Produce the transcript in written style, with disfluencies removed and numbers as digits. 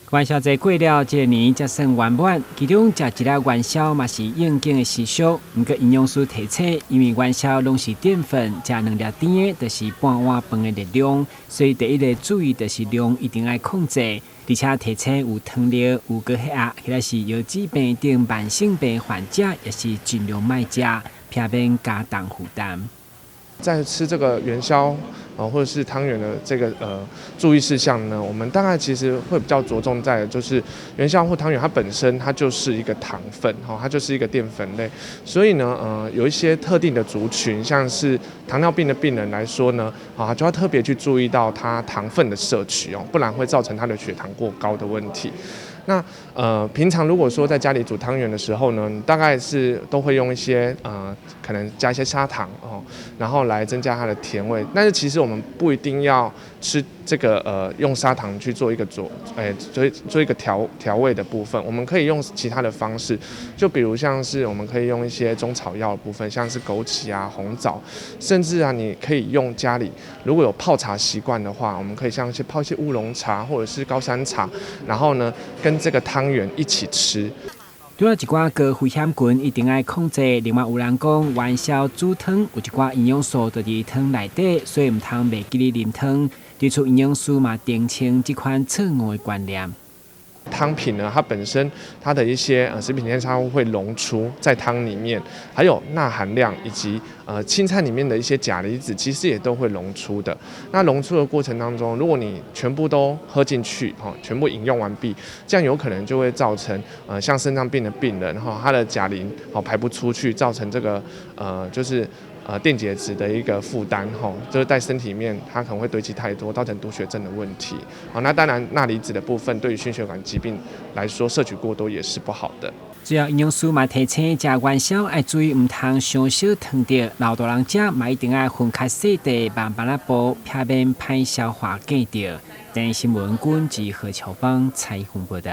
元宵节过了，这个年才算圆满。其中食一粒元宵嘛是应景的习俗，不过营养师提醒，因为元宵拢是淀粉，食2粒甜的，就是半碗饭的热量，所以第一个注意就是量一定要控制，而且提醒有糖尿、有高血压，或者是腰子病等慢性病患者，也是尽量莫食，避免加重负担。在吃这个元宵或者是汤圆的这个注意事项呢，我们大概其实会比较着重在就是元宵或汤圆它本身它就是一个糖分它就是一个淀粉类，所以呢有一些特定的族群，像是糖尿病的病人来说呢就要特别去注意到它糖分的摄取不然会造成他的血糖过高的问题。那平常如果说在家里煮汤圆的时候呢，大概是都会用一些可能加一些砂糖然后来增加它的甜味。但是其实我们不一定要吃这个用砂糖去做一个做一个调味的部分，我们可以用其他的方式，就比如像是我们可以用一些中草药的部分，像是枸杞啊、红枣，甚至你可以用家里如果有泡茶习惯的话，我们可以像泡一些乌龙茶或者是高山茶，然后呢跟这个汤圆一起吃。除了一寡高危险群一定要控制，另外有人讲元宵煮汤有一寡营养素就伫汤内底，所以唔通袂记哩啉汤。对此营养师嘛澄清这款错误的观念。汤品呢，它本身它的一些食品添加物会溶出在汤里面，还有钠含量以及青菜里面的一些钾离子，其实也都会溶出的。那溶出的过程当中，如果你全部都喝进去，全部饮用完毕，这样有可能就会造成像肾脏病的病人他的钾磷排不出去，造成这个就是电解质的一个负担就是在身体里面它可能会堆积太多，造成毒血症的问题。那当然钠离子的部分对于心血管疾病来说，摄取过多也是不好的。最后营养师嘛提醒，食元宵要注意唔通伤少烫到，老大人食嘛一定要分开细地慢慢啊煲，避免歹消化过掉。电新闻君及何乔邦采访报道。